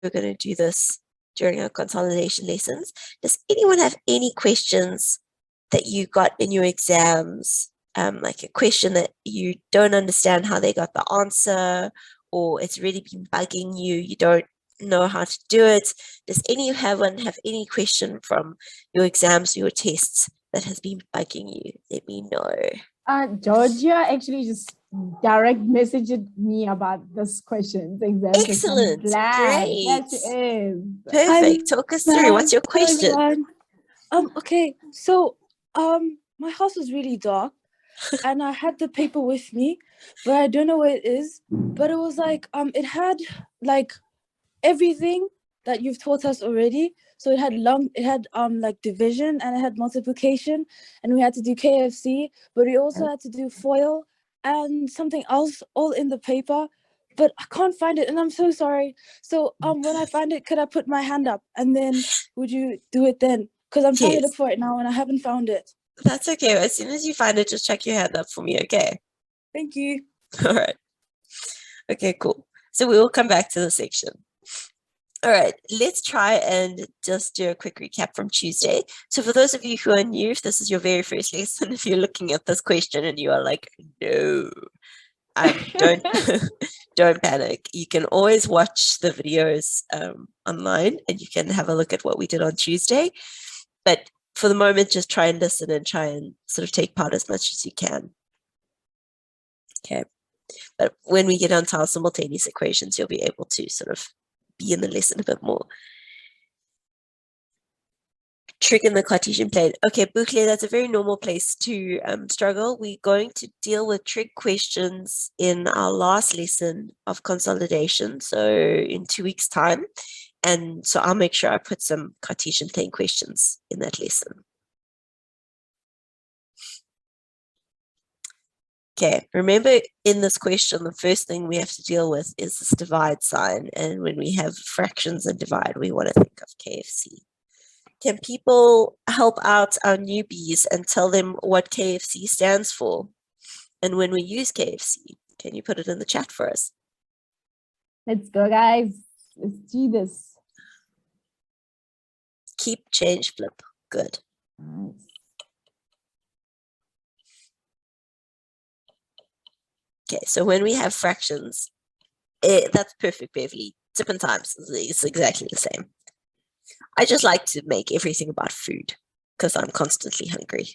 we're going to do this during our consolidation lessons. Does anyone have any questions that you got in your exams? Like a question that you don't understand how they got the answer, or it's really been bugging you, you don't know how to do it. Does anyone have any question from your exams or your tests that has been bugging you? Let me know. Georgia actually just direct messaged me about this question. Excellent. Great. Yes, she is. Perfect. Talk us through. What's your question? Okay, so my house was really dark and I had the paper with me, but I don't know where it is. But it was like it had like everything that you've taught us already. So it had like division, and it had multiplication, and we had to do KFC, but we also had to do FOIL and something else all in the paper, but I can't find it and I'm so sorry. So when I find it, could I put my hand up and then would you do it then? Because I'm trying to look for it now and I haven't found it. That's okay. As soon as you find it, just check your hand up for me, okay? Thank you. All right. Okay, cool. So we will come back to the section. All right, let's try and just do a quick recap from Tuesday. So for those of you who are new, if this is your very first lesson, if you're looking at this question and you are like, no, don't, don't panic. You can always watch the videos online and you can have a look at what we did on Tuesday. But for the moment, just try and listen and try and sort of take part as much as you can. Okay. But when we get onto our simultaneous equations, you'll be able to sort of be in the lesson a bit more. Trig in the Cartesian plane. Okay, Bukle, that's a very normal place to struggle. We're going to deal with trig questions in our last lesson of consolidation, so in 2 weeks' time. And so I'll make sure I put some Cartesian plane questions in that lesson. Okay, remember in this question, the first thing we have to deal with is this divide sign. And when we have fractions and divide, we want to think of KFC. Can people help out our newbies and tell them what KFC stands for? And when we use KFC, can you put it in the chat for us? Let's go, guys. Let's do this. Keep, change, flip. Good. Nice. Okay, so when we have fractions, that's perfect, Beverly. Tip times is exactly the same. I just like to make everything about food because I'm constantly hungry.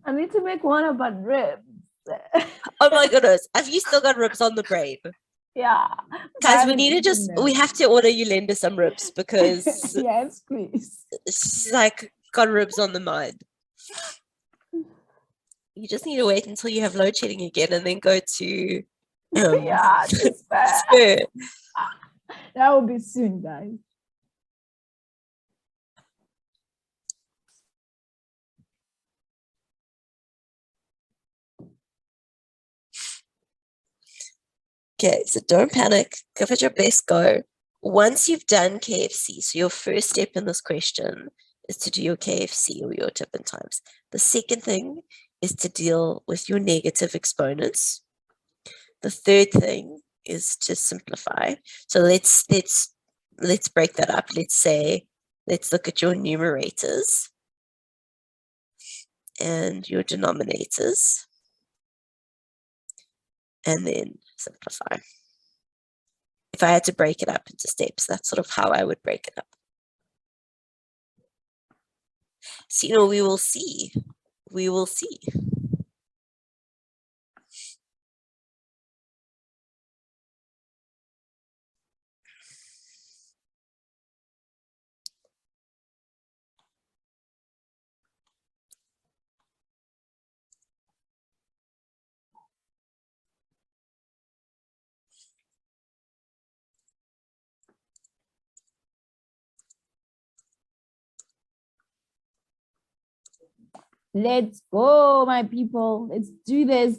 I need to make one about ribs. Oh my goodness. Have you still got ribs on the brain? Yeah. Guys, we have to order Yolanda some ribs because yes, please. she's like got ribs on the mind. You just need to wait until you have load shedding again and then go to yeah, Spur. That will be soon, guys. Okay, so don't panic. Give it your best go. Once you've done KFC, so your first step in this question is to do your KFC or your tip and times. The second thing is to deal with your negative exponents. The third thing is to simplify. So let's break that up. Let's look at your numerators and your denominators, and then simplify. If I had to break it up into steps, that's sort of how I would break it up. So, we will see. We will see. Let's go, my people. Let's do this.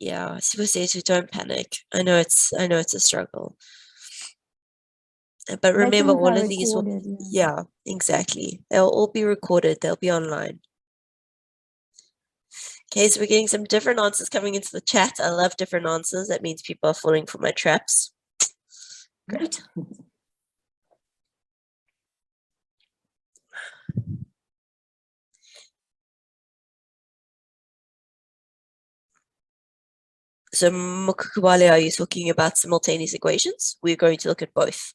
Yeah, Sibo says we don't panic. I know it's a struggle. But remember, Lessons all are of these will, recorded, yeah, exactly. They'll all be recorded. They'll be online. Okay, so we're getting some different answers coming into the chat. I love different answers. That means people are falling for my traps. Great. So Mukukubale, are you talking about simultaneous equations? We're going to look at both.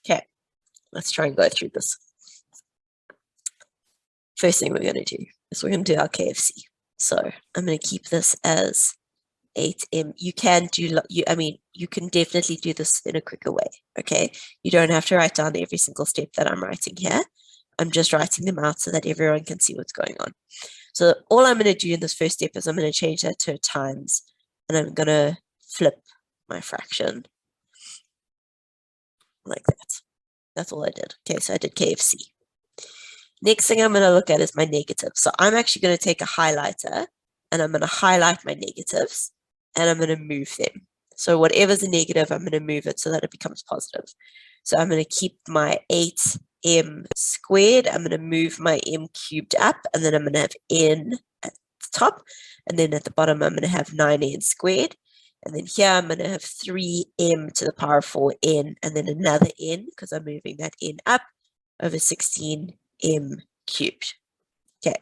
Okay, let's try and go through this. First thing we're going to do is we're going to do our KFC. So I'm going to keep this as 8M. You can do, you can definitely do this in a quicker way, okay? You don't have to write down every single step that I'm writing here. I'm just writing them out so that everyone can see what's going on. So all I'm going to do in this first step is I'm going to change that to a times, and I'm going to flip my fraction like that. That's all I did. Okay, so I did KFC. Next thing I'm going to look at is my negatives. So I'm actually going to take a highlighter and I'm going to highlight my negatives and I'm going to move them. So whatever's a negative, I'm going to move it so that it becomes positive. So I'm going to keep my 8m squared. I'm going to move my m cubed up, and then I'm going to have n at the top. And then at the bottom, I'm going to have 9n squared. And then here I'm going to have 3m to the power of 4n, and then another n because I'm moving that n up over 16m cubed. Okay,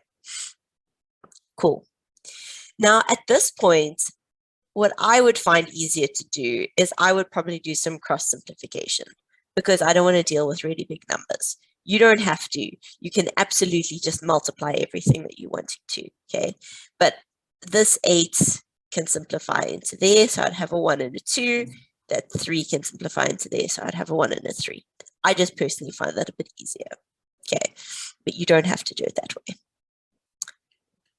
cool. Now at this point, what I would find easier to do is I would probably do some cross simplification because I don't want to deal with really big numbers. You don't have to. You can absolutely just multiply everything that you want to, okay? But this 8 can simplify into there, so I'd have a 1 and a 2. That 3 can simplify into there, so I'd have a 1 and a 3. I just personally find that a bit easier, okay? But you don't have to do it that way.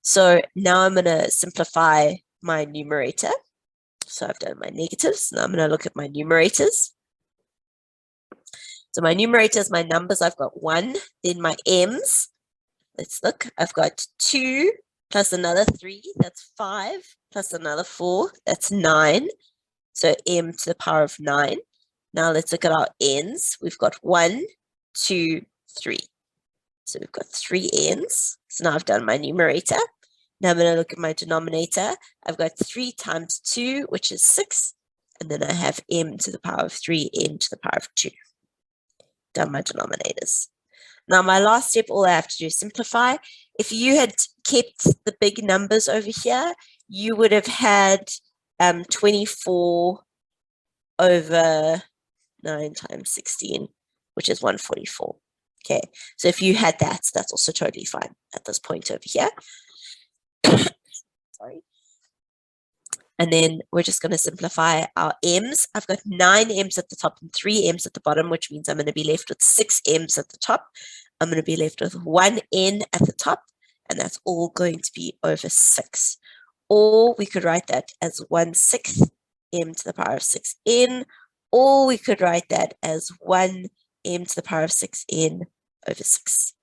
So now I'm going to simplify my numerator. So I've done my negatives. Now I'm going to look at my numerators. So my numerators, my numbers, I've got 1. Then my m's, let's look. I've got 2 plus another 3, that's 5, plus another 4, that's 9. So m to the power of 9. Now let's look at our n's. We've got 1, 2, 3. So we've got 3 n's. So now I've done my numerator. Now I'm going to look at my denominator. I've got 3 times 2, which is 6. And then I have m to the power of 3, n to the power of 2. Done my denominators. Now my last step, all I have to do is simplify. If you had kept the big numbers over here, you would have had 24 over 9 times 16, which is 144. Okay, so if you had that, that's also totally fine at this point over here. Sorry. And then we're just going to simplify our m's. I've got 9 m's at the top and 3 m's at the bottom, which means I'm going to be left with 6 m's at the top. I'm going to be left with 1 n at the top, and that's all going to be over 6. Or we could write that as 1/6 m to the power of 6n, or we could write that as 1 m to the power of 6n over 6.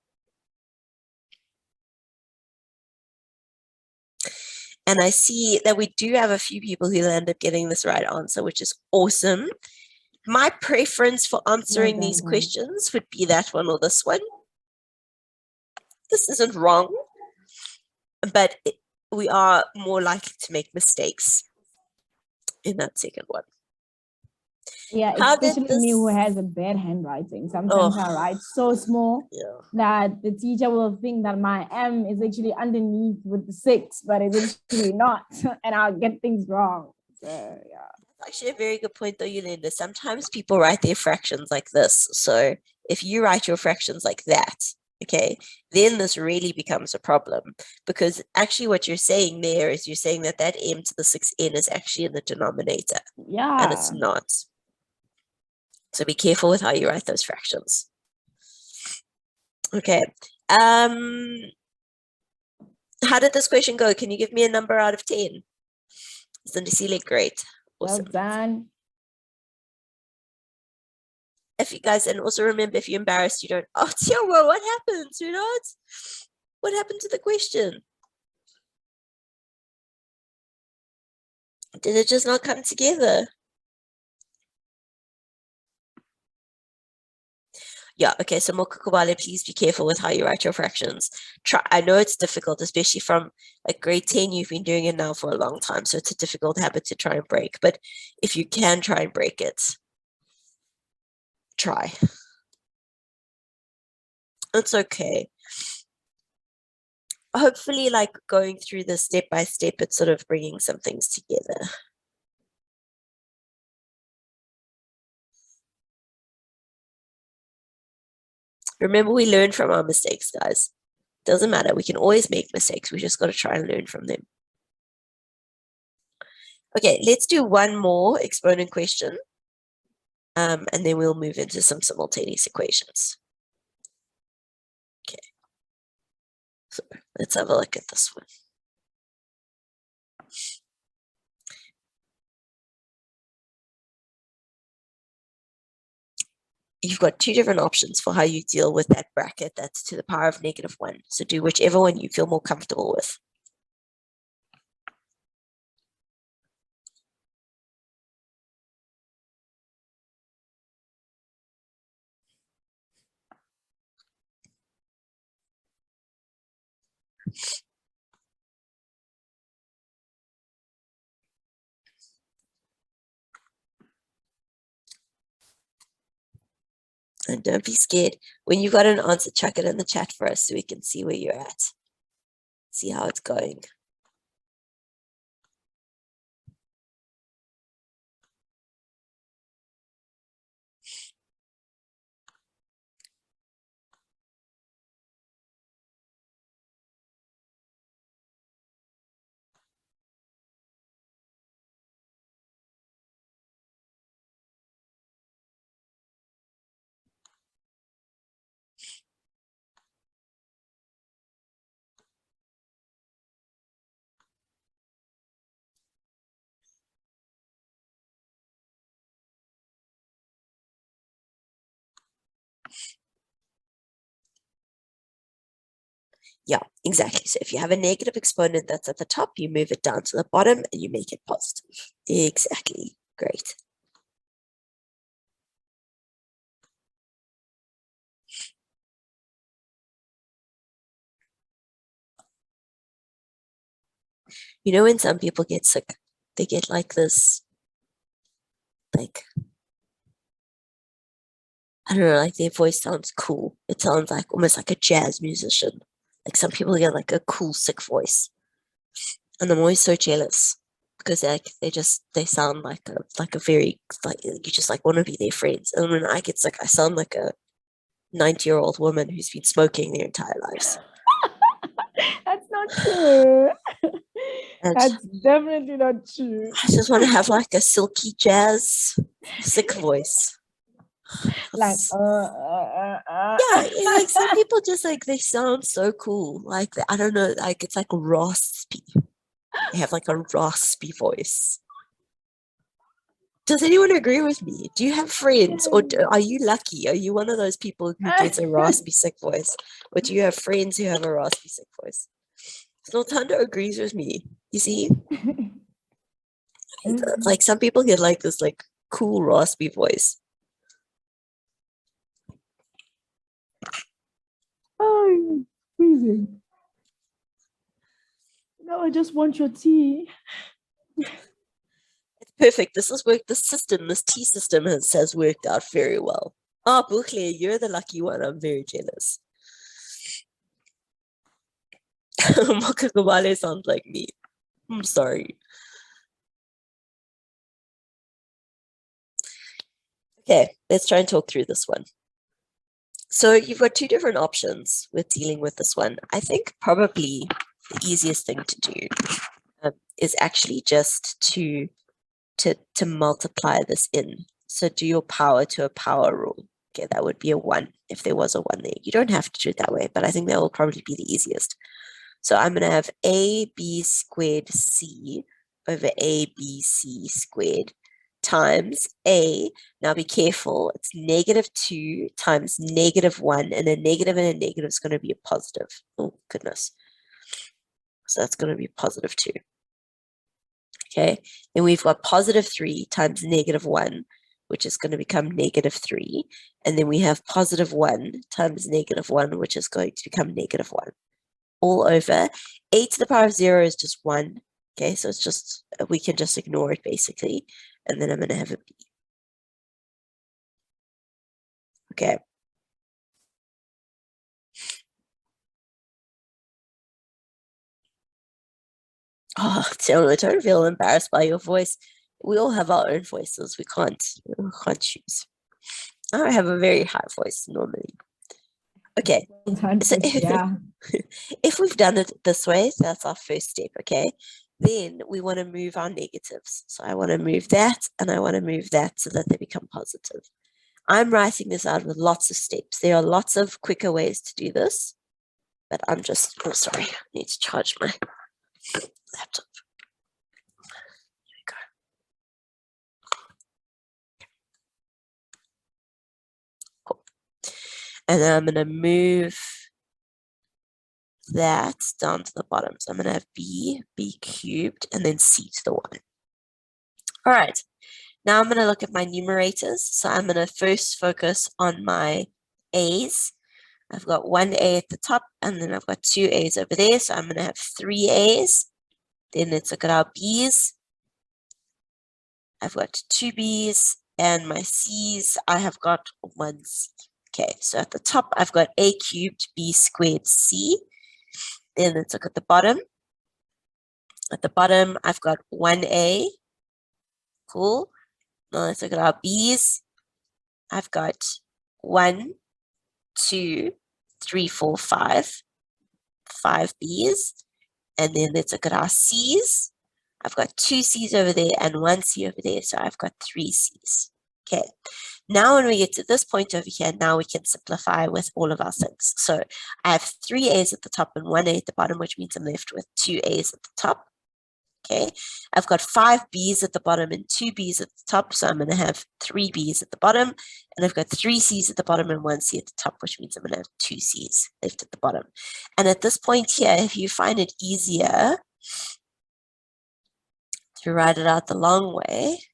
And I see that we do have a few people who end up getting this right answer, which is awesome. My preference for answering these questions would be that one or this one. This isn't wrong, but we are more likely to make mistakes in that second one. Yeah, especially me who has a bad handwriting. Sometimes I write so small that the teacher will think that my M is actually underneath with the 6, but it's actually not, and I'll get things wrong. So yeah. Actually, a very good point though, Yolanda. Sometimes people write their fractions like this. So if you write your fractions like that, okay, then this really becomes a problem, because actually what you're saying there is you're saying that m to the 6n is actually in the denominator. Yeah. And it's not. So be careful with how you write those fractions. Okay. How did this question go? Can you give me a number out of 10? Cindy, great. Awesome. Well done. if you guys, and also remember, if you're embarrassed, you don't, oh, Tiawa, what happened, sweetheart? What happened to the question? Did it just not come together? Yeah, okay, so Mokukubale, please be careful with how you write your fractions. I know it's difficult, especially from like grade 10, you've been doing it now for a long time, so it's a difficult habit to try and break. But if you can try and break it, try. It's okay. Hopefully, like going through this step by step, it's sort of bringing some things together. Remember, we learn from our mistakes, guys. Doesn't matter. We can always make mistakes. We just got to try and learn from them. Okay, let's do one more exponent question. And then we'll move into some simultaneous equations. Okay. So let's have a look at this one. You've got two different options for how you deal with that bracket that's to the power of -1. So do whichever one you feel more comfortable with. And don't be scared. When you've got an answer, chuck it in the chat for us so we can see where you're at. See how it's going. Yeah, exactly. So if you have a negative exponent that's at the top, you move it down to the bottom and you make it positive. Exactly. Great. You know, when some people get sick, they get like this, like, I don't know, like their voice sounds cool. It sounds like almost like a jazz musician. Like some people get like a cool, sick voice. And I'm always so jealous because they sound like a very, like, you just like want to be their friends. And when I get sick, I sound like a 90-year-old woman who's been smoking their entire lives. That's not true. And that's definitely not true. I just want to have like a silky jazz sick voice. Like yeah, like some people just like they sound so cool. Like I don't know, like it's like raspy. They have like a raspy voice. Does anyone agree with me? Do you have friends, or are you lucky? Are you one of those people who gets a raspy sick voice, or do you have friends who have a raspy sick voice? Snowthunder agrees with me. You see, like some people get like this like cool raspy voice. Oh, freezing. No, I just want your tea. It's perfect. This has worked. This tea system has worked out very well. Oh, Bukle, you're the lucky one. I'm very jealous. Mokakubale sounds like me. I'm sorry. Okay, let's try and talk through this one. So you've got two different options with dealing with this one. I think probably the easiest thing to do is actually just to multiply this in. So do your power to a power rule. Okay, that would be a 1 if there was a 1 there. You don't have to do it that way, but I think that will probably be the easiest. So I'm going to have AB squared C over ABC squared times a, now be careful, it's -2 times -1, and a negative is going to be a positive. Oh, goodness. So that's going to be +2. Okay, then we've got +3 times -1, which is going to become -3. And then we have +1 times -1, which is going to become -1. All over. A to the power of 0 is just 1. Okay, so it's just, we can just ignore it basically. And then I'm going to have a b. Okay. Oh, Tiana, don't feel embarrassed by your voice. We all have our own voices. We can't choose. I have a very high voice normally. Okay. So if we've done it this way, so that's our first step, okay? Then we want to move our negatives. So I want to move that and I want to move that so that they become positive. I'm writing this out with lots of steps. There are lots of quicker ways to do this, but I'm just, oh, sorry, I need to charge my laptop. Here we go. Cool. And then I'm going to move that down to the bottom. So I'm going to have b cubed, and then c to the 1. All right. Now I'm going to look at my numerators. So I'm going to first focus on my a's. I've got 1 a at the top, and then I've got 2 a's over there. So I'm going to have 3 a's. Then let's look at our b's. I've got 2 b's, and my c's, I have got 1 c. Okay, so at the top, I've got a cubed, b squared, c. Then let's look at the bottom. At the bottom, I've got 1a. Cool. Now let's look at our b's. I've got 1, 2, 3, 4, 5. 5 b's. And then let's look at our c's. I've got 2 c's over there and 1 c over there. So I've got 3 c's. Okay. Now when we get to this point over here, now we can simplify with all of our things. So I have 3 a's at the top and 1 a at the bottom, which means I'm left with 2 a's at the top. Okay, I've got 5 b's at the bottom and 2 b's at the top, so I'm going to have 3 b's at the bottom, and I've got 3 c's at the bottom and 1 c at the top, which means I'm going to have 2 c's left at the bottom. And at this point here, if you find it easier to write it out the long way,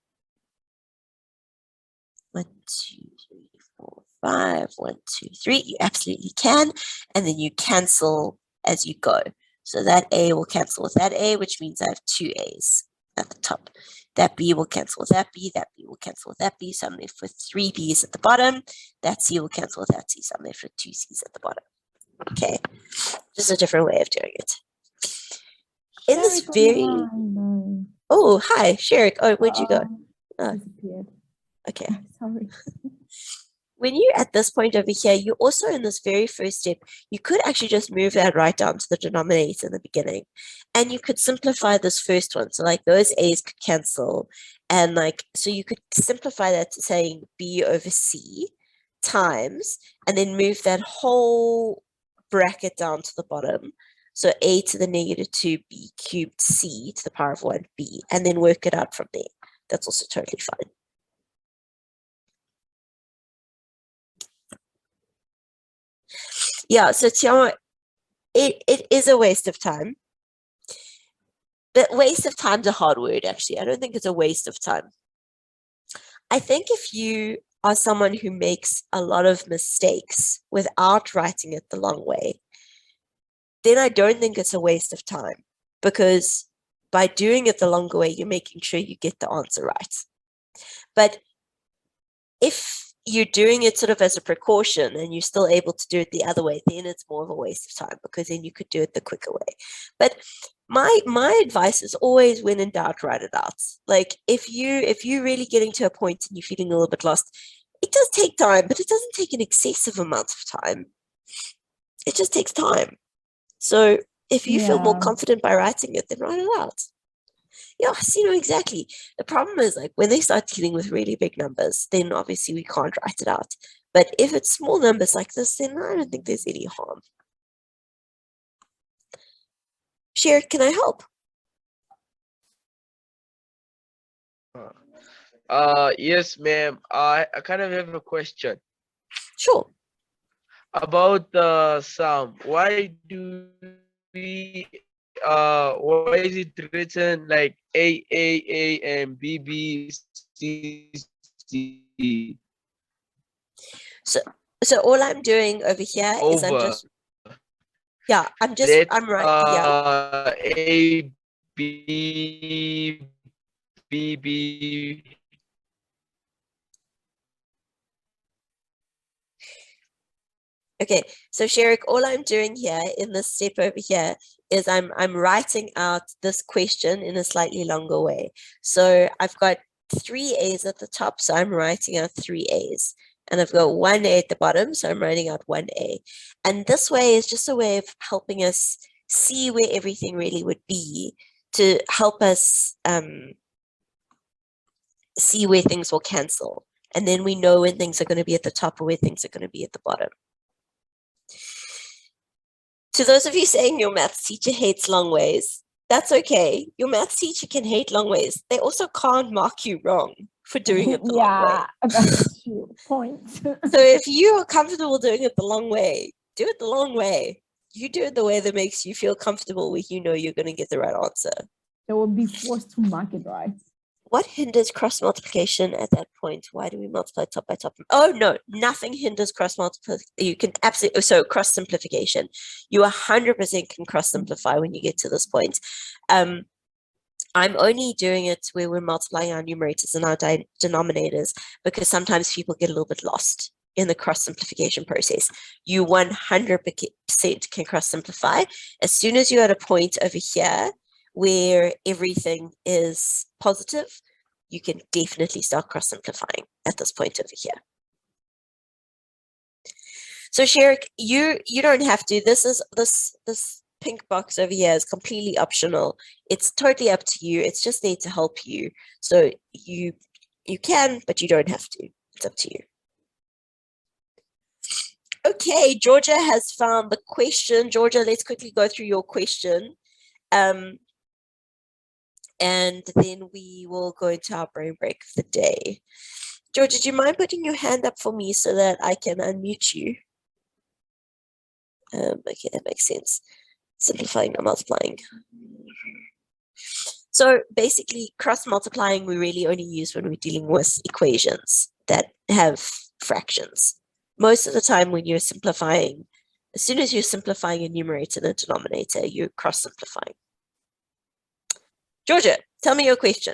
1, 2, 3, 4, 5, 1, 2, 3, you absolutely can, and then you cancel as you go. So that A will cancel with that A, which means I have 2 A's at the top. That B will cancel with that B will cancel with that B, so I'm left with 3 B's at the bottom. That C will cancel with that C, so I'm left with 2 C's at the bottom. Okay, just a different way of doing it. In this very... Oh, hi, Sherik. Oh, where'd you go? Oh. Okay. Sorry. When you're at this point over here, you also in this very first step, you could actually just move that right down to the denominator in the beginning. And you could simplify this first one. So like those A's could cancel. And like, so you could simplify that to saying B over C times, and then move that whole bracket down to the bottom. So A to the -2, B cubed C to the power of 1B, and then work it out from there. That's also totally fine. Yeah, so Tiana, it is a waste of time. But waste of time is a hard word, actually. I don't think it's a waste of time. I think if you are someone who makes a lot of mistakes without writing it the long way, then I don't think it's a waste of time, because by doing it the longer way, you're making sure you get the answer right. But if you're doing it sort of as a precaution and you're still able to do it the other way, then it's more of a waste of time, because then you could do it the quicker way. But my advice is always, when in doubt, write it out. Like if you're really getting to a point and you're feeling a little bit lost, it does take time, but it doesn't take an excessive amount of time. It just takes time. So if you feel more confident by writing it, then write it out. Yes, you know, exactly. The problem is, like, when they start dealing with really big numbers, then obviously we can't write it out. But if it's small numbers like this, then I don't think there's any harm. Sherik, can I help? Yes, ma'am. I kind of have a question. Sure. About the sum. Why is it written like A and B C C? So all I'm doing over here is I'm right, yeah. A B B. Okay, so Sherik, all I'm doing here in this step over here is I'm writing out this question in a slightly longer way. So I've got 3 A's at the top, so I'm writing out 3 A's. And I've got 1 A at the bottom, so I'm writing out 1 A. And this way is just a way of helping us see where everything really would be, to help us see where things will cancel. And then we know when things are going to be at the top or where things are going to be at the bottom. To those of you saying your maths teacher hates long ways, that's okay. Your maths teacher can hate long ways. They also can't mark you wrong for doing it the long way. Yeah, that's true. Point. So if you are comfortable doing it the long way, do it the long way. You do it the way that makes you feel comfortable, where you know you're going to get the right answer. They will be forced to mark it right. What hinders cross multiplication at that point? Why do we multiply top by top? Oh no, nothing hinders cross multiplication. You can absolutely, so cross simplification. You 100% can cross simplify when you get to this point. I'm only doing it where we're multiplying our numerators and our denominators, because sometimes people get a little bit lost in the cross simplification process. You 100% can cross simplify. As soon as you're at a point over here where everything is positive, you can definitely start cross simplifying at this point over here. So Sherik, you don't have to. This pink box over here is completely optional. It's totally up to you. It's just there to help you. So you can, but you don't have to. It's up to you. Okay, Georgia has found the question. Georgia, let's quickly go through your question. And then we will go into our brain break of the day. Georgia, do you mind putting your hand up for me so that I can unmute you? Okay, that makes sense. Simplifying or multiplying. So basically, cross multiplying we really only use when we're dealing with equations that have fractions. Most of the time when you're simplifying, as soon as you're simplifying a numerator and a denominator, you're cross simplifying. Georgia, tell me your question.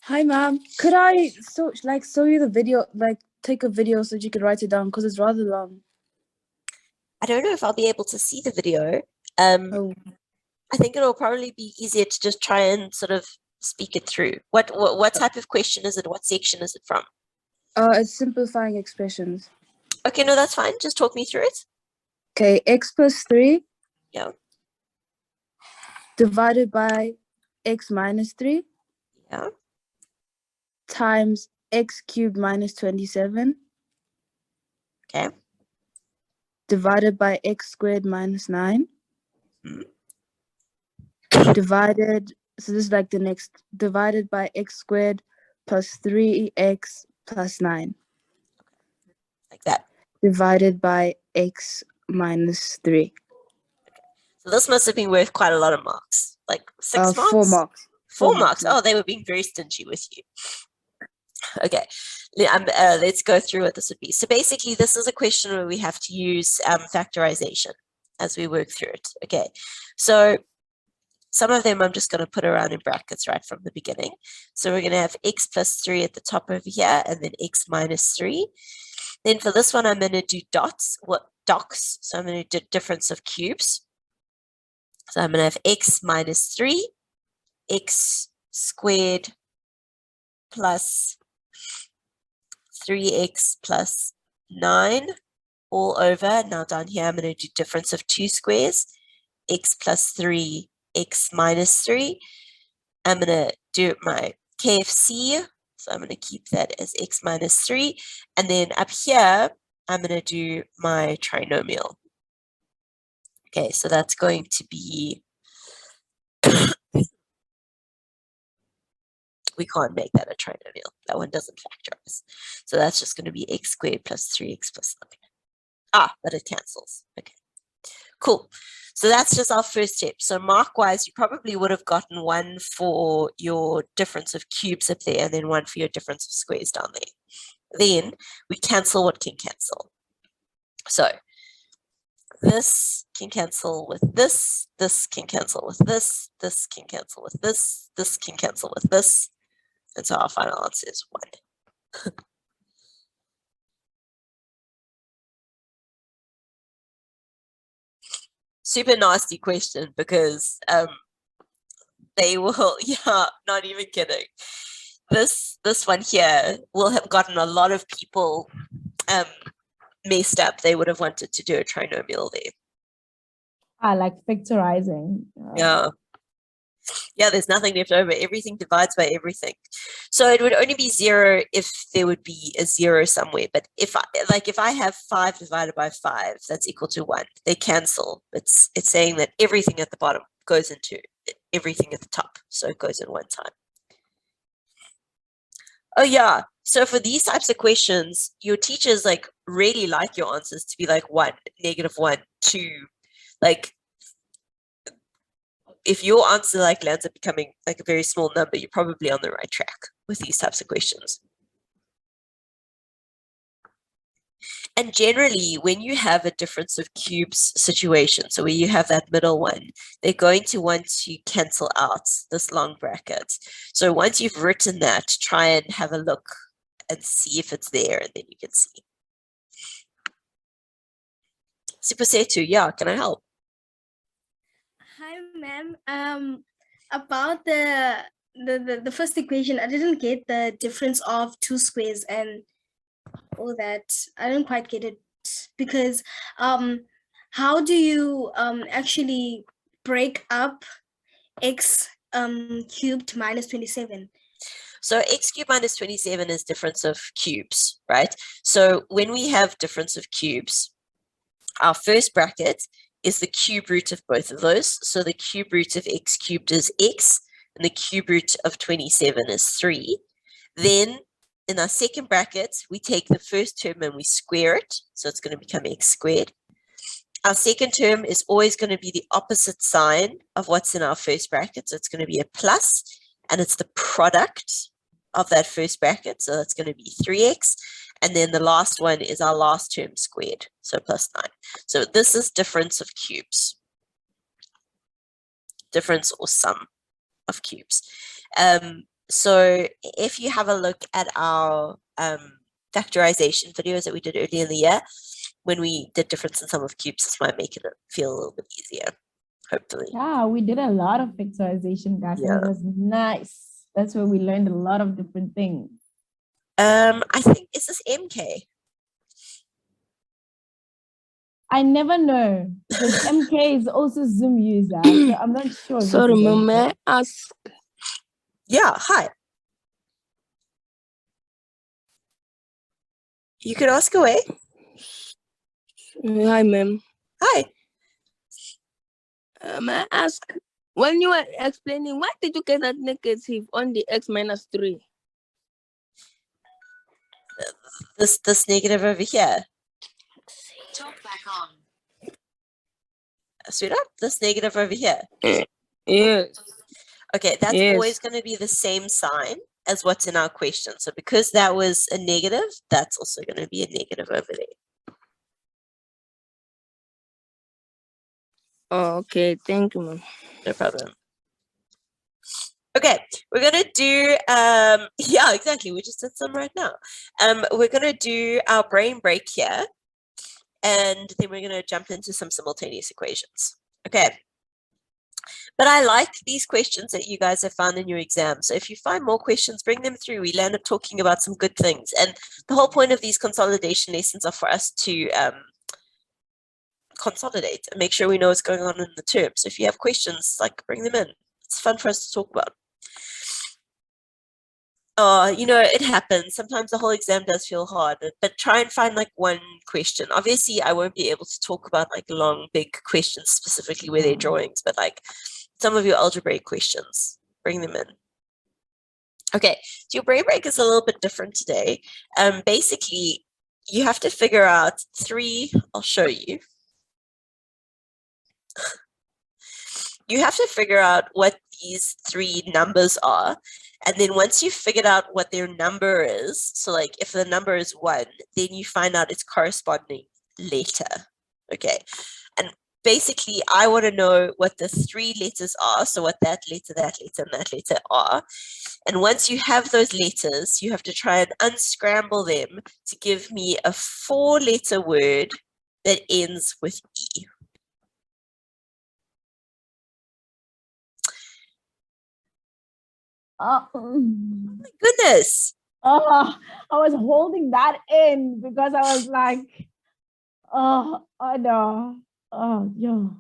Hi, ma'am. Could I show you the video, take a video so that you could write it down, because it's rather long. I don't know if I'll be able to see the video. I think it'll probably be easier to just try and sort of speak it through. What type of question is it? What section is it from? It's simplifying expressions. Okay, no, that's fine. Just talk me through it. Okay, x plus 3. Yeah. Divided by x minus 3. Yeah. Times x cubed minus 27. Okay. Divided by x squared minus 9. Divided, so this is like the next, divided by x squared plus 3x plus 9. Like that. Divided by x minus 3. So this must have been worth quite a lot of marks. Like 6 marks? 4 marks. 4 marks. Oh, they were being very stingy with you. Okay, let's go through what this would be. So basically, this is a question where we have to use factorization as we work through it. Okay, so some of them I'm just going to put around in brackets right from the beginning. So we're going to have x plus 3 at the top over here, and then x minus 3. Then for this one, I'm going to do dots. So I'm going to do difference of cubes. So I'm going to have x minus 3, x squared plus 3x plus 9 all over. Now down here, I'm going to do difference of 2 squares, x plus 3, x minus 3. I'm going to do my KFC. So I'm going to keep that as x minus 3. And then up here, I'm going to do my trinomial. Okay, so that's going to be we can't make that a trinomial. That one doesn't factorize. So that's just going to be x squared plus 3x plus 9. But it cancels. Okay, cool. So that's just our first step. So mark-wise, you probably would have gotten one for your difference of cubes up there and then one for your difference of squares down there. Then we cancel what can cancel. So this can cancel with this can cancel with this can cancel with this can cancel with this. And so our final answer is 1. Super nasty question because they will, yeah, not even kidding. This one here will have gotten a lot of people messed up. They would have wanted to do a trinomial there. Like factorizing. Yeah, there's nothing left over. Everything divides by everything. So it would only be 0 if there would be a 0 somewhere. But if I have 5 divided by 5, that's equal to 1. They cancel. It's saying that everything at the bottom goes into everything at the top. So it goes in one time. Oh yeah. So for these types of questions, your teachers like really like your answers to be like 1, -1, 2, like if your answer like lands up becoming like a very small number, you're probably on the right track with these types of questions. And generally, when you have a difference of cubes situation, so where you have that middle one, they're going to want to cancel out this long bracket. So once you've written that, try and have a look and see if it's there, and then you can see. Super Setu, yeah, can I help? Hi, ma'am. About the first equation, I didn't get the difference of 2 squares and all that. I didn't quite get it because how do you actually break up x cubed minus 27? So x cubed minus 27 is difference of cubes, right? So when we have difference of cubes, our first bracket is the cube root of both of those. So the cube root of x cubed is x, and the cube root of 27 is 3. Then in our second bracket, we take the first term and we square it. So it's going to become x squared. Our second term is always going to be the opposite sign of what's in our first bracket. So it's going to be a plus, and it's the product of that first bracket. So that's going to be 3x. And then the last one is our last term squared, so plus 9. So this is difference of cubes. Difference or sum of cubes. So if you have a look at our factorization videos that we did earlier in the year, when we did difference and sum of cubes, this might make it feel a little bit easier, hopefully. Yeah, we did a lot of factorization, guys, and it was nice. That's where we learned a lot of different things. I think, is this MK? I never know because MK is also Zoom user, so I'm not sure. Sorry, may I ask? Yeah, hi. You can ask away. Hi, ma'am. Hi. May I ask, when you were explaining, why did you get that negative on the x minus 3? This negative over here. Talk back on. Sweetheart, this negative over here. Yes. Okay, that's always going to be the same sign as what's in our question. So because that was a negative, that's also going to be a negative over there. Oh, okay, thank you, ma'am. No problem. Okay, we're going to do, yeah, exactly. We just did some right now. We're going to do our brain break here, and then we're going to jump into some simultaneous equations. Okay. But I like these questions that you guys have found in your exam. So if you find more questions, bring them through. We land up talking about some good things. And the whole point of these consolidation lessons are for us to consolidate and make sure we know what's going on in the term. So if you have questions, like, bring them in. It's fun for us to talk about. You know, it happens. Sometimes the whole exam does feel hard, but try and find like one question. Obviously, I won't be able to talk about like long, big questions specifically where they're drawings, but like some of your algebraic questions, bring them in. Okay, so your brain break is a little bit different today. Basically, you have to figure out I'll show you. You have to figure out what these 3 numbers are. And then once you've figured out what their number is, so like if the number is 1, then you find out its corresponding letter. Okay. And basically, I want to know what the 3 letters are. So what that letter, and that letter are. And once you have those letters, you have to try and unscramble them to give me a 4-letter word that ends with E. Oh my goodness. Oh, I was holding that in because I was like, oh no. Oh, yo.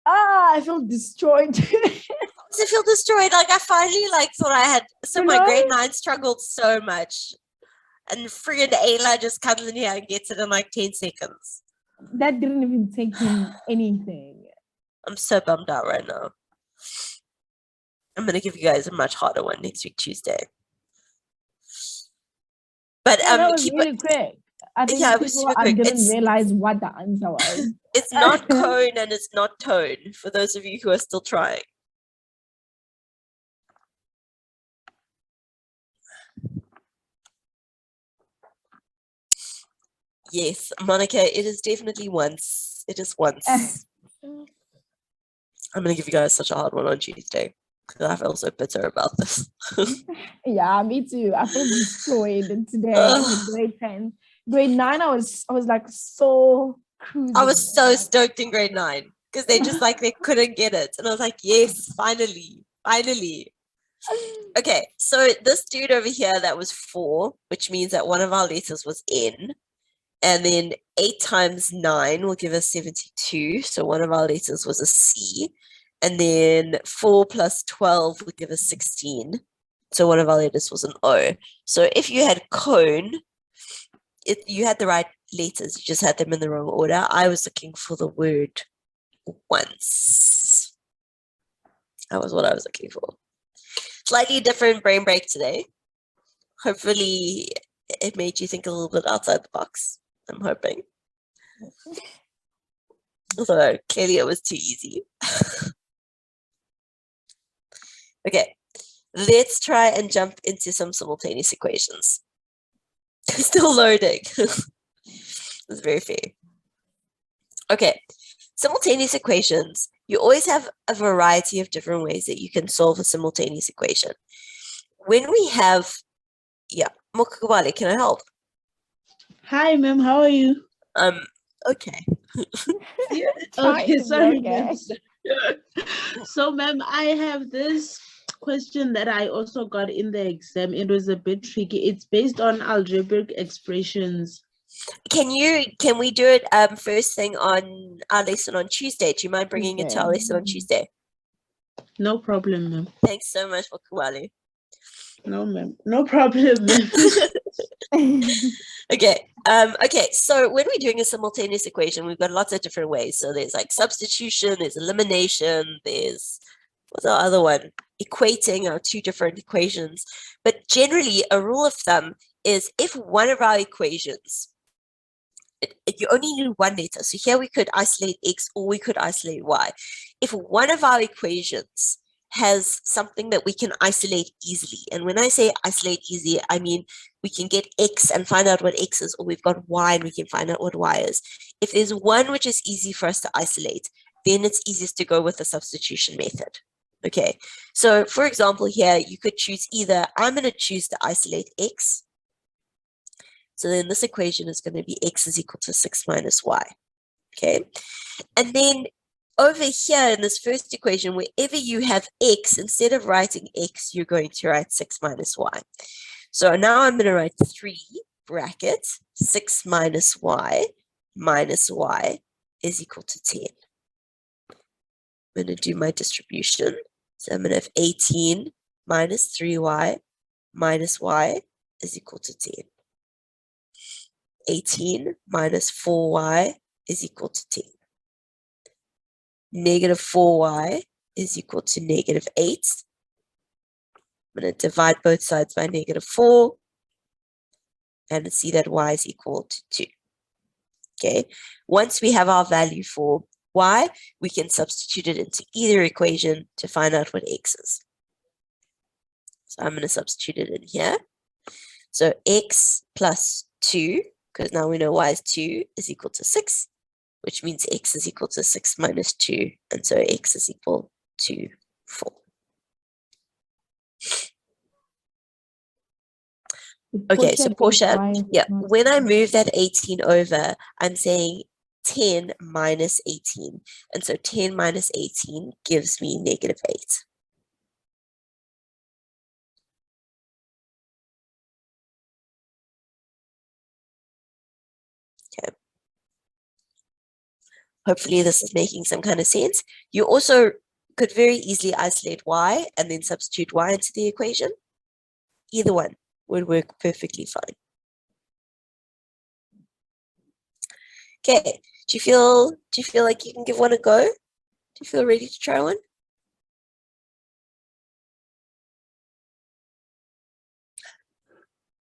I feel destroyed. Does it feel destroyed? Like I finally thought I had, so my grade 9 struggled so much. And friggin' Ayla just comes in here and gets it in like 10 seconds. That didn't even take him anything. I'm so bummed out right now. I'm going to give you guys a much harder one next week, Tuesday. But that was really quick. I think it was super quick. Didn't realize what the answer was. It's not cone and it's not tone, for those of you who are still trying. Yes, Monica, it is definitely once. It is once. I'm going to give you guys such a hard one on Tuesday. Because I feel so bitter about this. Yeah, me too. I feel destroyed today in grade 10. Grade 9, I was like so cruising. I was so stoked in grade 9. Because they just they couldn't get it. And I was like, yes, finally. Okay, so this dude over here, that was 4, which means that one of our letters was N. And then 8 times 9 will give us 72. So one of our letters was a C. And then 4 plus 12 will give us 16. So one of our letters was an O. So if you had cone, you had the right letters. You just had them in the wrong order. I was looking for the word once. That was what I was looking for. Slightly different brain break today. Hopefully it made you think a little bit outside the box. I'm hoping. Although clearly it was too easy. Okay, let's try and jump into some simultaneous equations. Still loading. That's very fair. Okay, simultaneous equations. You always have a variety of different ways that you can solve a simultaneous equation. When we have, Mokubale, can I help? Hi, ma'am. How are you? Okay. Okay, sorry. Okay. So, ma'am, I have this question that I also got in the exam. It was a bit tricky. It's based on algebraic expressions. Can we do it first thing on our lesson on Tuesday? Do you mind bringing it to our lesson on Tuesday? No problem, ma'am. Thanks so much for Kuwali. No, ma'am. No problem, ma'am. Okay. Okay. So when we're doing a simultaneous equation, we've got lots of different ways. So there's substitution, there's elimination, there's what's our other one? Equating our 2 different equations. But generally, a rule of thumb is if one of our equations, you only need one letter. So here we could isolate X or we could isolate Y. If one of our equations has something that we can isolate easily. And when I say isolate easy, I mean we can get X and find out what X is, or we've got Y and we can find out what Y is. If there's one which is easy for us to isolate, then it's easiest to go with the substitution method. Okay, so for example here, you could choose either, I'm going to choose to isolate X. So then this equation is going to be X is equal to 6 minus Y. Okay, and then over here in this first equation, wherever you have X, instead of writing X, you're going to write 6 minus Y. So now I'm going to write 3 brackets, 6 minus Y is equal to 10. I'm going to do my distribution. So I'm going to have 18 minus 3Y minus Y is equal to 10. 18 minus 4Y is equal to 10. Negative 4Y is equal to negative 8. I'm going to divide both sides by -4 and see that y is equal to 2. Okay, once we have our value for y, we can substitute it into either equation to find out what x is. So I'm going to substitute it in here. So x plus 2, because now we know y is 2, is equal to 6, which means x is equal to 6 minus 2, and so x is equal to 4. Okay, so Portia, yeah, when I move that 18 over, I'm saying 10 minus 18. And so 10 minus 18 gives me -8. Okay. Hopefully this is making some kind of sense. You also could very easily isolate y and then substitute y into the equation. Either one would work perfectly fine. Okay, do you feel like you can give one a go? Do you feel ready to try one?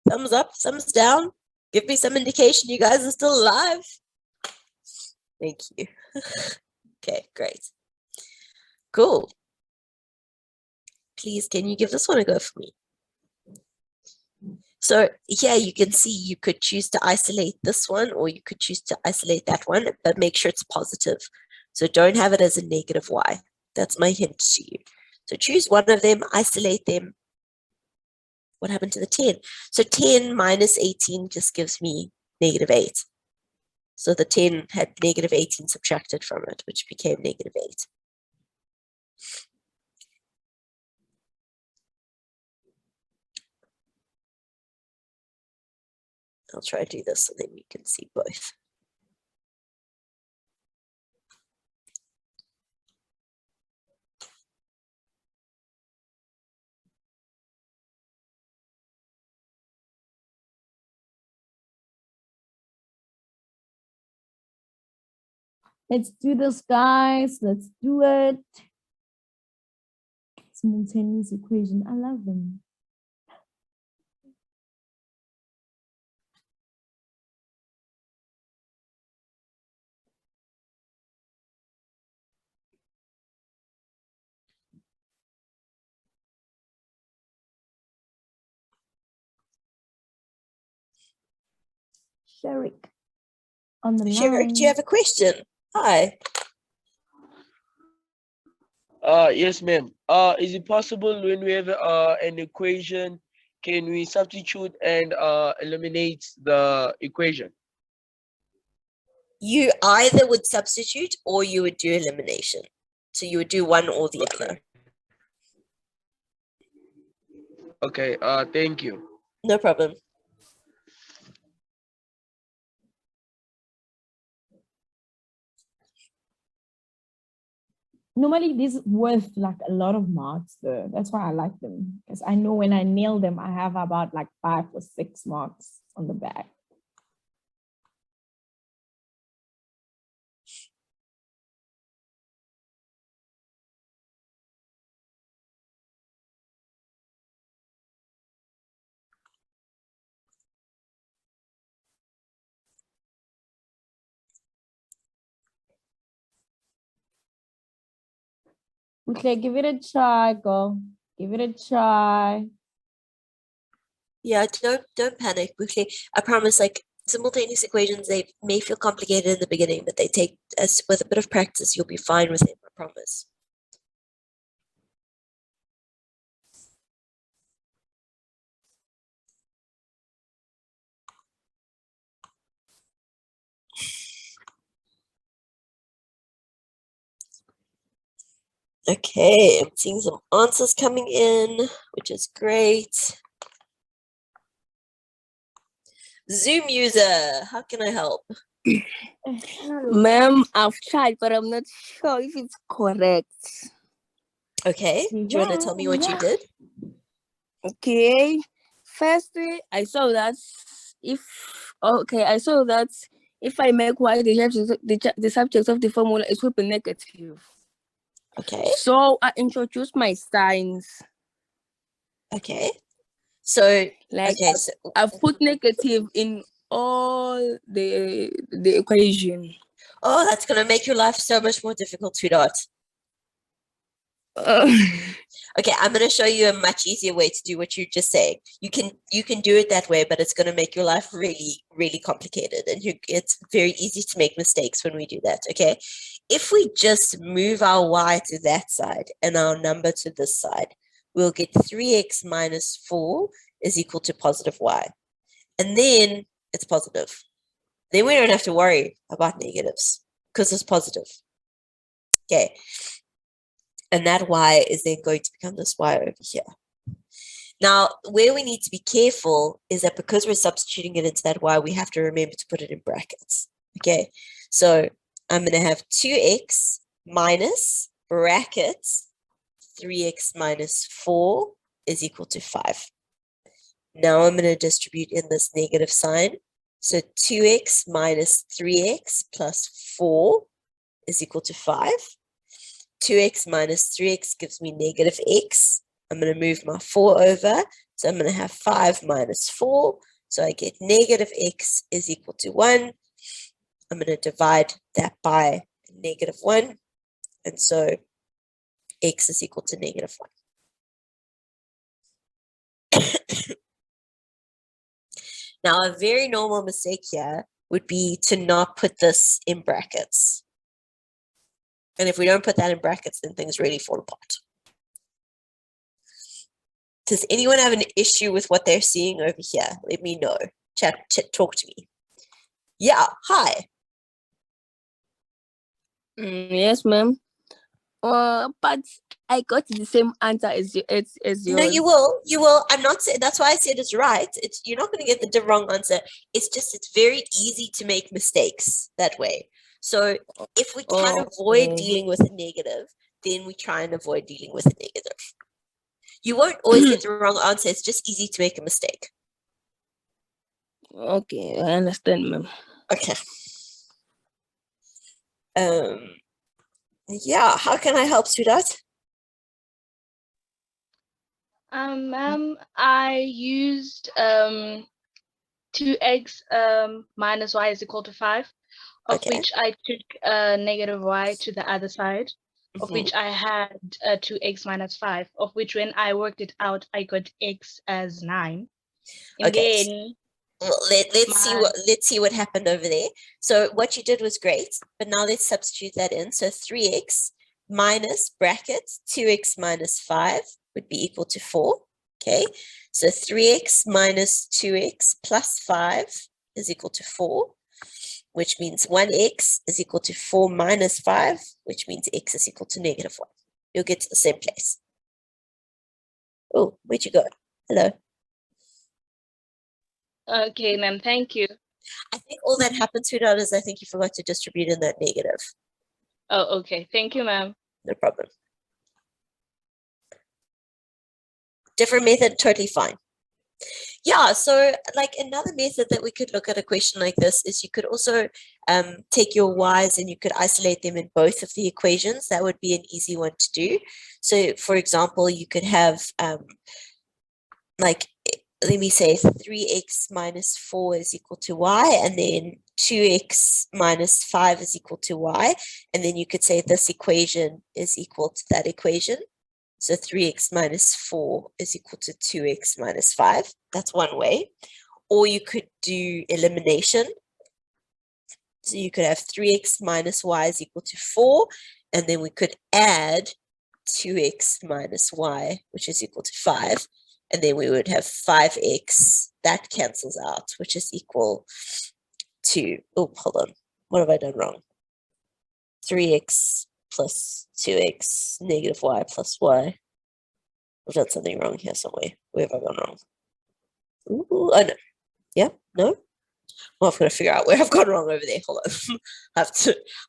Thumbs up, thumbs down. Give me some indication you guys are still alive. Thank you. Okay, great. Cool. Please, can you give this one a go for me? So here you can see you could choose to isolate this one or you could choose to isolate that one, but make sure it's positive. So don't have it as a -y. That's my hint to you. So choose one of them, isolate them. What happened to the 10? So 10 minus 18 just gives me -8. So the 10 had -18 subtracted from it, which became -8. I'll try to do this so then you can see both. Let's do this, guys. Let's do it. Simultaneous equation. I love them. Sherik on the line. Sherik, do you have a question? Hi. Yes, ma'am. Is it possible when we have an equation, can we substitute and eliminate the equation? You either would substitute or you would do elimination. So you would do one or the other. Okay, thank you. No problem. Normally these worth like a lot of marks though. That's why I like them. Because I know when I nail them, I have about like 5 or 6 marks on the back. Okay, give it a try, girl. Give it a try. Yeah, don't panic, Bukley. I promise, like simultaneous equations, they may feel complicated in the beginning, but they take as with a bit of practice, you'll be fine with them, I promise. Okay, I'm seeing some answers coming in, which is great. Zoom user, how can I help? Ma'am, I've tried, but I'm not sure if it's correct. Okay, do you want to tell me what you did? Okay. Firstly, I saw that if I make y the subject of the formula, it will be negative. Okay. So I introduced my signs. Okay. So, Like okay, so I've put negative in all the equation. oh, that's gonna make your life so much more difficult, sweetheart. Okay, I'm gonna show you a much easier way to do what you're just saying. You can do it that way, but it's gonna make your life really, really complicated, and it's very easy to make mistakes when we do that. Okay, if we just move our y to that side and our number to this side, we'll get 3x minus 4 is equal to positive y, and then it's positive. Then we don't have to worry about negatives because it's positive. Okay. And that y is then going to become this y over here. Now, where we need to be careful is that because we're substituting it into that y, we have to remember to put it in brackets. Okay, so I'm going to have 2x minus brackets 3x minus 4 is equal to 5. Now I'm going to distribute in this negative sign. So 2x minus 3x plus 4 is equal to 5. 2x minus 3x gives me negative x. I'm going to move my 4 over. So I'm going to have 5 minus 4. So I get negative x is equal to 1. I'm going to divide that by negative 1. And so x is equal to negative 1. Now, a very normal mistake here would be to not put this in brackets. And if we don't put that in brackets, then things really fall apart. Does anyone have an issue with what they're seeing over here? Let me know. Chat, talk to me. Yeah, hi. Yes, ma'am. But I got the same answer as yours. No, you will. You will. I'm not saying that's why I said it's right. You're not going to get the wrong answer. It's just it's very easy to make mistakes that way. So if we can avoid dealing with a negative, then we try and avoid dealing with a negative. You won't always get the wrong answer. It's just easy to make a mistake. Okay, I understand, ma'am. Okay. Yeah, how can I help, sweetheart? Ma'am, I used 2x minus y is equal to 5, of which I took negative y to the other side, of which I had 2x minus 5, of which when I worked it out, I got x as 9. And then well, let's see what happened over there. So what you did was great, but now let's substitute that in. So 3x minus brackets 2x minus 5 would be equal to 4. Okay, so 3x minus 2x plus 5 is equal to 4, which means 1x is equal to 4 minus 5, which means x is equal to negative 1. You'll get to the same place. Oh, where'd you go? Hello. Okay, ma'am, thank you. I think all that happened, sweetheart, is I think you forgot to distribute in that negative. Oh, okay. Thank you, ma'am. No problem. Different method, totally fine. Yeah, so like another method that we could look at a question like this is you could also take your y's and you could isolate them in both of the equations. That would be an easy one to do. So for example, you could have like, let me say 3x minus 4 is equal to y, and then 2x minus 5 is equal to y. And then you could say this equation is equal to that equation. So 3x minus 4 is equal to 2x minus 5. That's one way. Or you could do elimination. So you could have 3x minus y is equal to 4, and then we could add 2x minus y, which is equal to 5. And then we would have 5x, that cancels out, which is equal to, oh, hold on. What have I done wrong? 3x plus 2x negative y plus y. I've done something wrong here somewhere. Where have I gone wrong? Ooh, oh no. Yeah, no? Well, I've got to figure out where I've gone wrong over there. Hold on.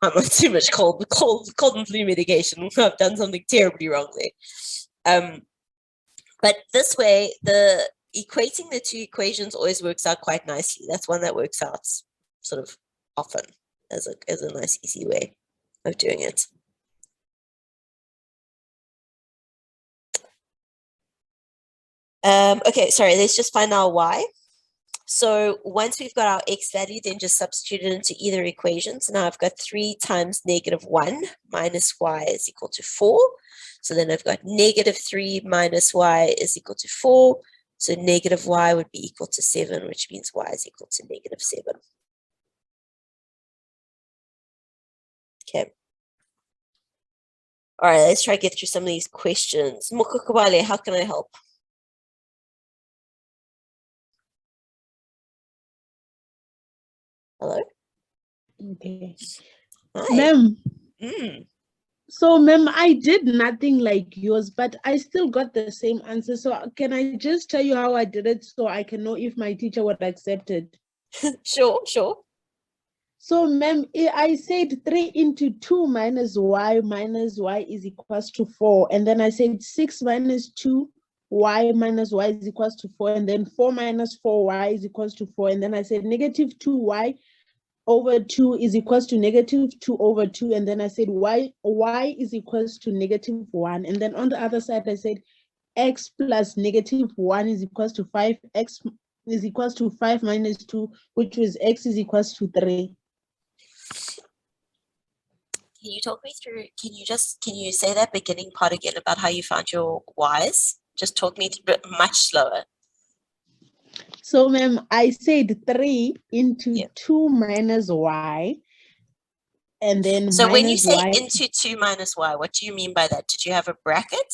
I'm on too much cold and flu medication. I've done something terribly wrong there. But this way, the equating the two equations always works out quite nicely. That's one that works out sort of often as a nice, easy way of doing it. Okay, sorry, let's just find our y. So once we've got our x value, then just substitute it into either equation. So now I've got 3 times -1 minus y is equal to 4. So then I've got -3 minus y is equal to 4. So negative y would be equal to 7, which means y is equal to -7. Okay. All right, let's try to get through some of these questions. Mokokobale, how can I help? Hello? Okay. Hi. Ma'am. Mm. So, ma'am, I did nothing like yours, but I still got the same answer. So can I just tell you how I did it so I can know if my teacher would accept it? Sure. So, ma'am, I said 3 into 2 minus y is equals to 4. And then I said 6 minus 2 y minus y is equals to 4. And then 4 minus 4 y is equals to 4. And then I said negative 2 y over 2 is equals to negative 2 over 2. And then I said y is equals to -1. And then on the other side, I said x plus -1 is equals to 5. X is equals to 5 minus 2, which was x is equals to 3. Can you talk me through, can you say that beginning part again about how you found your y's? Just talk me through it much slower. So, ma'am, I said 3 into 2 minus y. And then so when you say y. into 2 minus y, what do you mean by that? Did you have a bracket?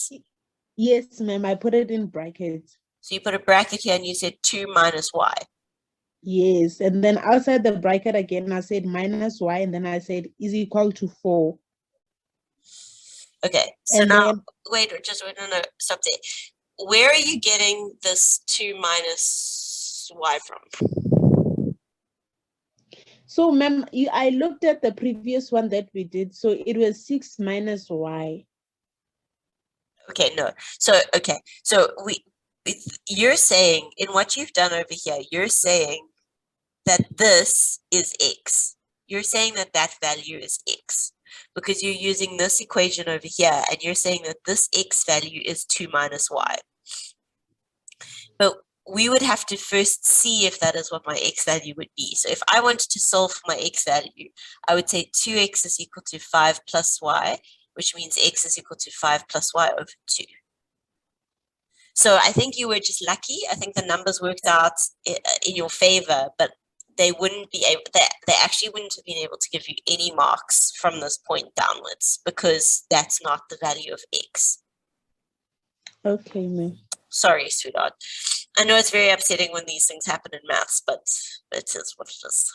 Yes, ma'am, I put it in brackets. So you put a bracket here and you said 2 minus y. Yes, and then outside the bracket again, I said minus y, and then I said is equal to 4. Okay, so and now, then, wait, no, stop there. Where are you getting this 2 minus y from? So, ma'am, I looked at the previous one that we did, so it was 6 minus y. Okay, no. So, okay, so you're saying, in what you've done over here, you're saying that this is x. You're saying that that value is x because you're using this equation over here and you're saying that this x value is 2 minus y. But we would have to first see if that is what my x value would be. So if I wanted to solve for my x value, I would say 2x is equal to 5 plus y, which means x is equal to 5 plus y over 2. So I think you were just lucky. I think the numbers worked out in your favor, but they wouldn't be able, they actually wouldn't have been able to give you any marks from this point downwards because that's not the value of x. Okay, ma'am. Sorry, sweetheart. I know it's very upsetting when these things happen in maths, but it is what it is.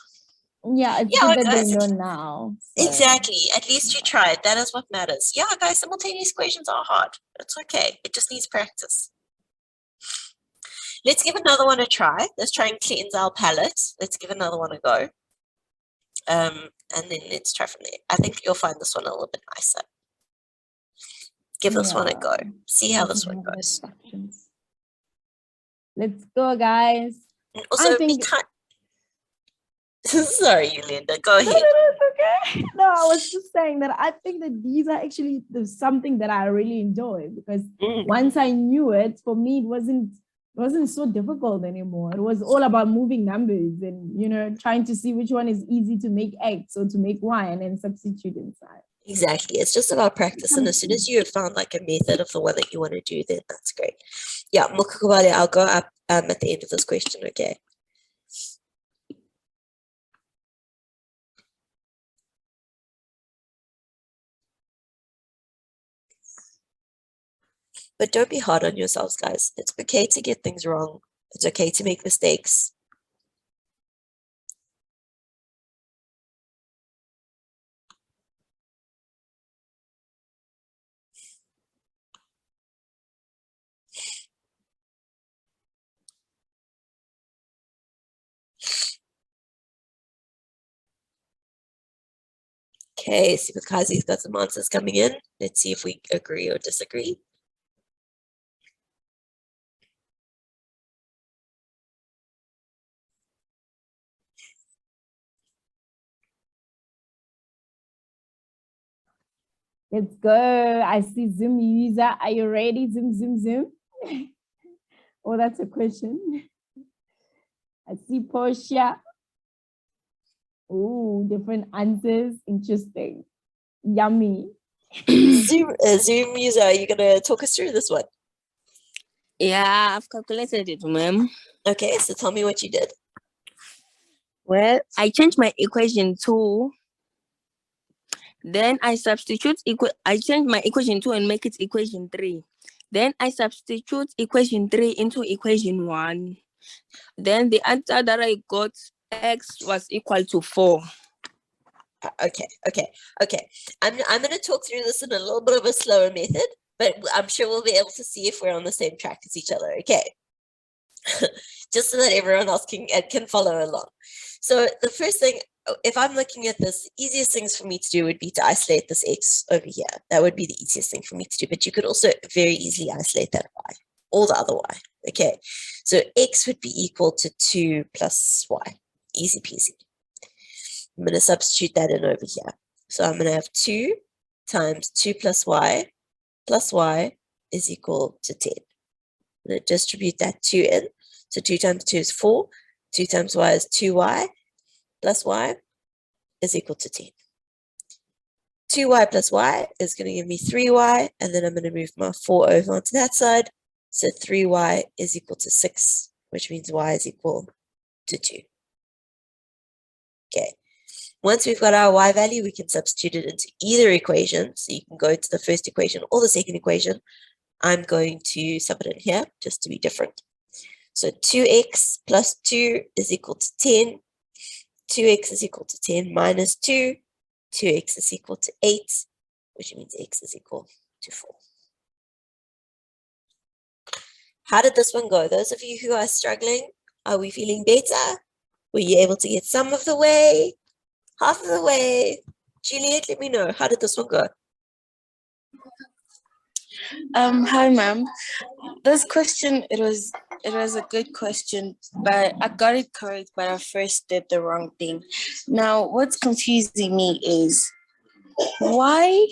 Yeah, it's good that they know now. So. Exactly. At least you tried. That is what matters. Yeah, guys, simultaneous equations are hard. It's okay. It just needs practice. Let's give another one a try. Let's try and cleanse our palate. Let's give another one a go. And then let's try from there. I think you'll find this one a little bit nicer. Give this one a go. See how this one goes. Let's go, guys. And also, sorry, Yolanda, go ahead. No, it's okay. No, I was just saying that I think that these are actually something that I really enjoy because once I knew it, for me, it wasn't so difficult anymore. It was all about moving numbers and, you know, trying to see which one is easy to make X or to make Y and then substitute inside. Exactly. It's just about practice. And as soon as you have found like a method of the one that you want to do, then that's great. Yeah, Mokakawale, I'll go up at the end of this question, okay? But don't be hard on yourselves, guys. It's okay to get things wrong. It's okay to make mistakes. Okay, Sipakazi's got some answers coming in. Let's see if we agree or disagree. Let's go. I see Zoom user. Are you ready? Zoom. Oh, that's a question. I see Portia. Oh, different answers. Interesting. Yummy. Zoom user, are you gonna talk us through this one? Yeah, I've calculated it, ma'am. Okay, so tell me what you did. Well, I changed my equation 2. Then I substitute I change my equation 2 and make it equation 3. Then I substitute equation 3 into equation 1. Then the answer that I got, x was equal to 4. Okay. I'm going to talk through this in a little bit of a slower method, but I'm sure we'll be able to see if we're on the same track as each other. Okay. Just so that everyone else can follow along. So the first thing, if I'm looking at this, the easiest things for me to do would be to isolate this x over here. That would be the easiest thing for me to do, but you could also very easily isolate that y or the other y. Okay, so x would be equal to 2 plus y. Easy peasy. I'm going to substitute that in over here. So I'm going to have 2 times 2 plus y is equal to 10. I'm going to distribute that 2 in. So 2 times 2 is 4. 2 times y is 2y plus y is equal to 10. 2y plus y is going to give me 3y, and then I'm going to move my 4 over onto that side. So 3y is equal to 6, which means y is equal to 2. Okay. Once we've got our y value, we can substitute it into either equation. So you can go to the first equation or the second equation. I'm going to sub it in here just to be different. So 2x plus 2 is equal to 10. 2x is equal to 10 minus 2. 2x is equal to 8, which means x is equal to 4. How did this one go? Those of you who are struggling, are we feeling better? Were you able to get some of the way? Half of the way? Juliet, let me know. How did this one go? Hi, ma'am. This question, it was a good question, but I got it correct, but I first did the wrong thing. Now, what's confusing me is why,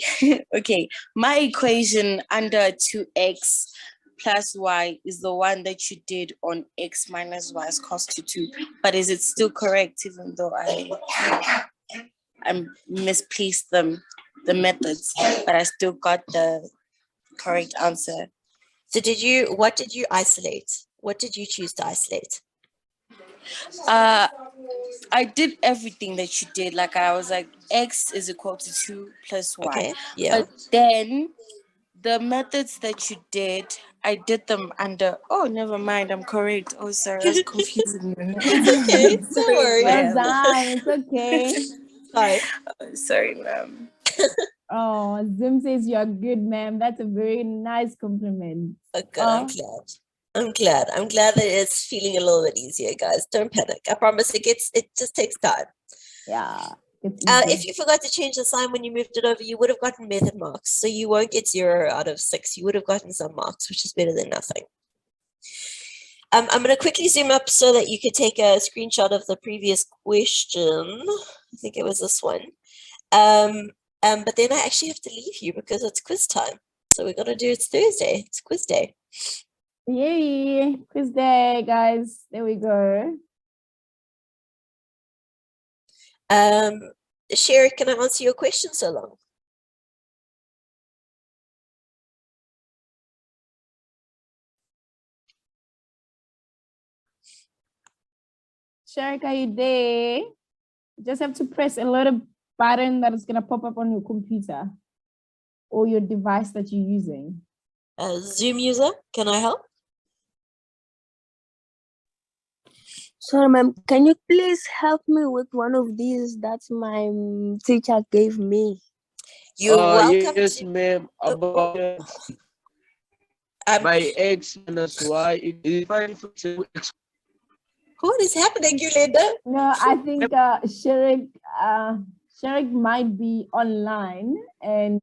okay, my equation under 2x plus y is the one that you did on x minus y is equals to 2, but is it still correct even though I misplaced the methods, but I still got the correct answer? So what did you isolate? What did you choose to isolate? I did everything that you did. Like I was like, x is equal to 2 plus y. Okay, yeah. But then the methods that you did, I did them under, oh, never mind, I'm correct. Oh, sorry, I was confusing you. It's okay, don't worry. Well done, it's okay. Fine. Oh, sorry, ma'am. Oh, Zim says you're good, ma'am. That's a very nice compliment. Okay, I'm glad. I'm glad that it's feeling a little bit easier, guys. Don't panic. I promise it just takes time. Yeah. If you forgot to change the sign when you moved it over, you would have gotten method marks. So you won't get 0 out of 6. You would have gotten some marks, which is better than nothing. I'm going to quickly zoom up so that you could take a screenshot of the previous question. I think it was this one. But then I actually have to leave you because it's quiz time. So we're going to do it's Thursday. It's quiz day. Yay, quiz day, guys. There we go. Sherry, can I answer your question so long? Sherry, are you there? You just have to press a little button that is going to pop up on your computer or your device that you're using. Zoom user, can I help? Sorry, ma'am. Can you please help me with one of these that my teacher gave me? You're welcome. Yes, ma'am. About by x minus y is fine for x. What is happening, Yolanda? No, I think Sherik might be online and